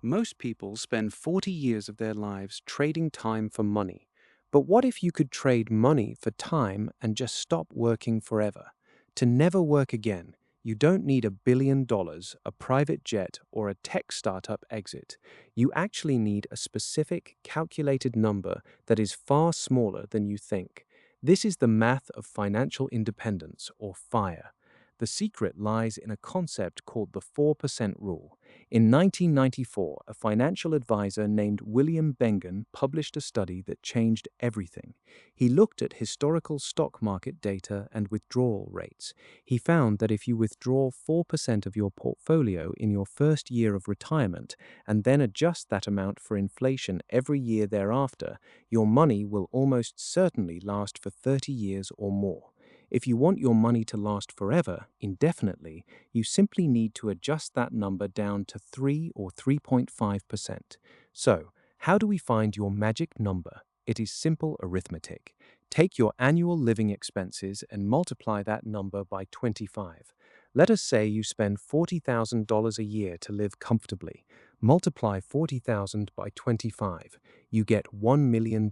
Most people spend 40 years of their lives trading time for money. But what if you could trade money for time and just stop working forever? To never work again, you don't need $1 billion, a private jet, or a tech startup exit. You actually need a specific, calculated number that is far smaller than you think. This is the math of financial independence, or FIRE. The secret lies in a concept called the 4% rule. In 1994, a financial advisor named William Bengen published a study that changed everything. He looked at historical stock market data and withdrawal rates. He found that if you withdraw 4% of your portfolio in your first year of retirement and then adjust that amount for inflation every year thereafter, your money will almost certainly last for 30 years or more. If you want your money to last forever, indefinitely, you simply need to adjust that number down to 3 or 3.5%. So, how do we find your magic number? It is simple arithmetic. Take your annual living expenses and multiply that number by 25. Let us say you spend $40,000 a year to live comfortably. Multiply 40,000 by 25. You get $1 million.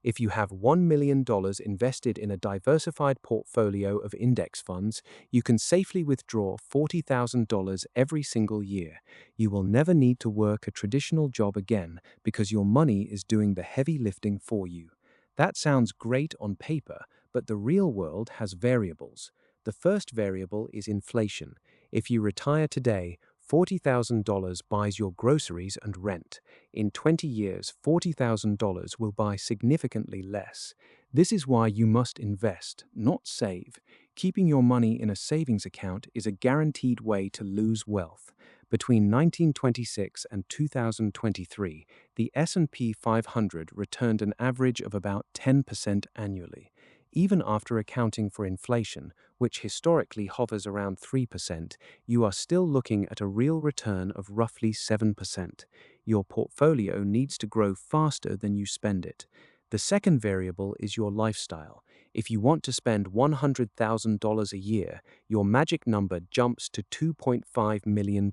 If you have $1 million invested in a diversified portfolio of index funds, you can safely withdraw $40,000 every single year. You will never need to work a traditional job again because your money is doing the heavy lifting for you. That sounds great on paper, but the real world has variables. The first variable is inflation. If you retire today, $40,000 buys your groceries and rent. In 20 years, $40,000 will buy significantly less. This is why you must invest, not save. Keeping your money in a savings account is a guaranteed way to lose wealth. Between 1926 and 2023, the S&P 500 returned an average of about 10% annually. Even after accounting for inflation, which historically hovers around 3%, you are still looking at a real return of roughly 7%. Your portfolio needs to grow faster than you spend it. The second variable is your lifestyle. If you want to spend $100,000 a year, your magic number jumps to $2.5 million.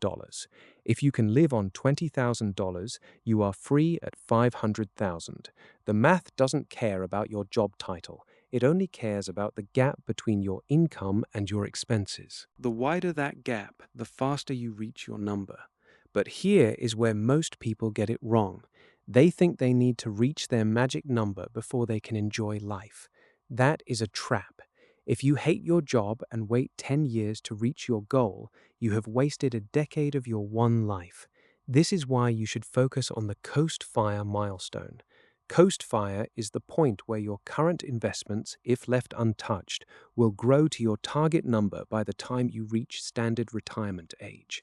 If you can live on $20,000, you are free at $500,000. The math doesn't care about your job title. It only cares about the gap between your income and your expenses. The wider that gap, the faster you reach your number. But here is where most people get it wrong. They think they need to reach their magic number before they can enjoy life. That is a trap. If you hate your job and wait 10 years to reach your goal, you have wasted a decade of your one life. This is why you should focus on the Coast Fire milestone. Coast Fire is the point where your current investments, if left untouched, will grow to your target number by the time you reach standard retirement age.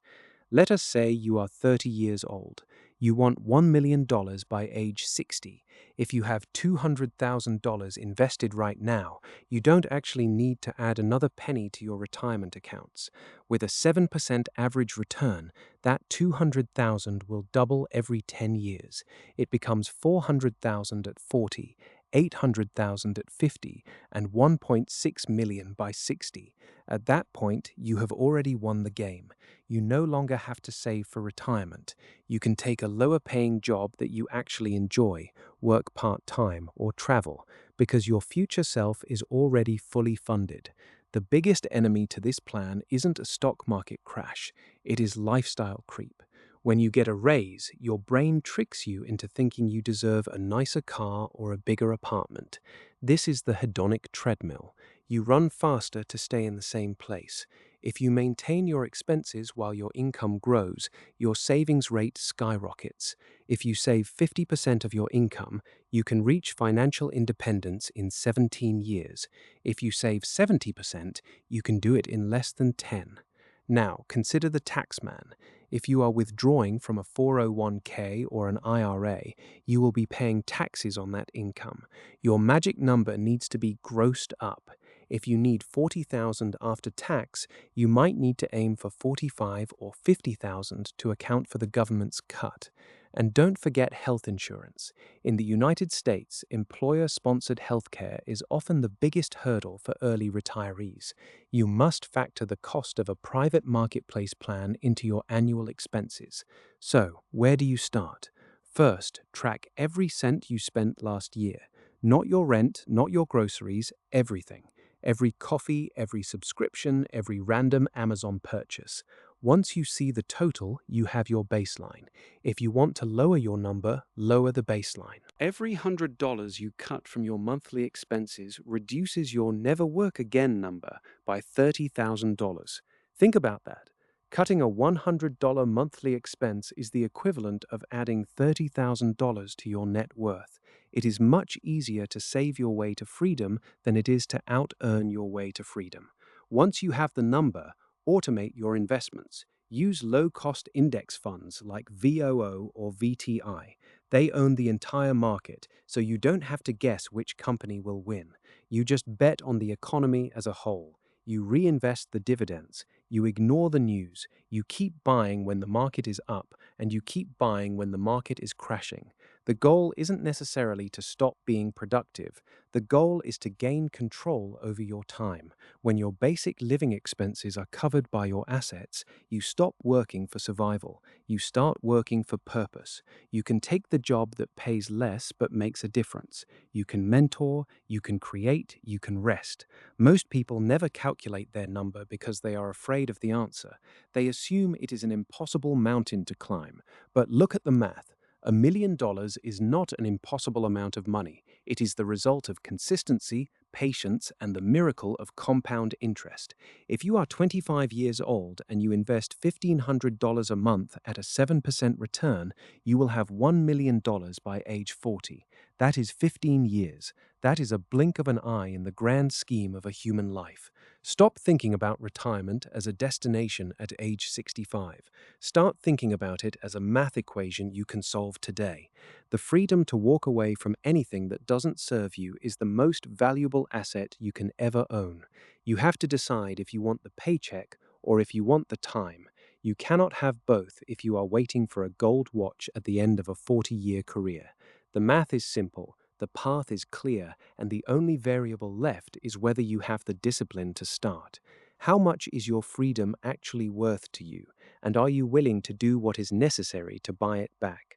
Let us say you are 30 years old. You want $1 million by age 60. If you have $200,000 invested right now, you don't actually need to add another penny to your retirement accounts. With a 7% average return, that $200,000 will double every 10 years. It becomes $400,000 at 40, $800,000 at 50, and $1.6 million by 60. At that point, you have already won the game. You no longer have to save for retirement. You can take a lower-paying job that you actually enjoy, work part-time, or travel, because your future self is already fully funded. The biggest enemy to this plan isn't a stock market crash, it is lifestyle creep. When you get a raise, your brain tricks you into thinking you deserve a nicer car or a bigger apartment. This is the hedonic treadmill. You run faster to stay in the same place. If you maintain your expenses while your income grows, your savings rate skyrockets. If you save 50% of your income, you can reach financial independence in 17 years. If you save 70%, you can do it in less than 10. Now, consider the tax man. If you are withdrawing from a 401k or an IRA, you will be paying taxes on that income. Your magic number needs to be grossed up. If you need 40,000 after tax, you might need to aim for 45 or 50,000 to account for the government's cut. And don't forget health insurance. In the United States, employer-sponsored healthcare is often the biggest hurdle for early retirees. You must factor the cost of a private marketplace plan into your annual expenses. So, where do you start? First, track every cent you spent last year. Not your rent, not your groceries, everything. Every coffee, every subscription, every random Amazon purchase. Once you see the total, you have your baseline. If you want to lower your number, lower the baseline. Every $100 you cut from your monthly expenses reduces your never work again number by $30,000. Think about that. Cutting a $100 monthly expense is the equivalent of adding $30,000 to your net worth. It is much easier to save your way to freedom than it is to out-earn your way to freedom. Once you have the number, automate your investments. Use low-cost index funds like VOO or VTI. They own the entire market, so you don't have to guess which company will win. You just bet on the economy as a whole. You reinvest the dividends. You ignore the news. You keep buying when the market is up, and you keep buying when the market is crashing. The goal isn't necessarily to stop being productive. The goal is to gain control over your time. When your basic living expenses are covered by your assets, you stop working for survival. You start working for purpose. You can take the job that pays less but makes a difference. You can mentor, you can create, you can rest. Most people never calculate their number because they are afraid of the answer. They assume it is an impossible mountain to climb. But look at the math. $1 million is not an impossible amount of money. It is the result of consistency, patience, and the miracle of compound interest. If you are 25 years old and you invest $1,500 a month at a 7% return, you will have $1 million by age 40. That is 15 years. That is a blink of an eye in the grand scheme of a human life. Stop thinking about retirement as a destination at age 65. Start thinking about it as a math equation you can solve today. The freedom to walk away from anything that doesn't serve you is the most valuable asset you can ever own. You have to decide if you want the paycheck or if you want the time. You cannot have both if you are waiting for a gold watch at the end of a 40-year career. The math is simple, the path is clear, and the only variable left is whether you have the discipline to start. How much is your freedom actually worth to you, and are you willing to do what is necessary to buy it back?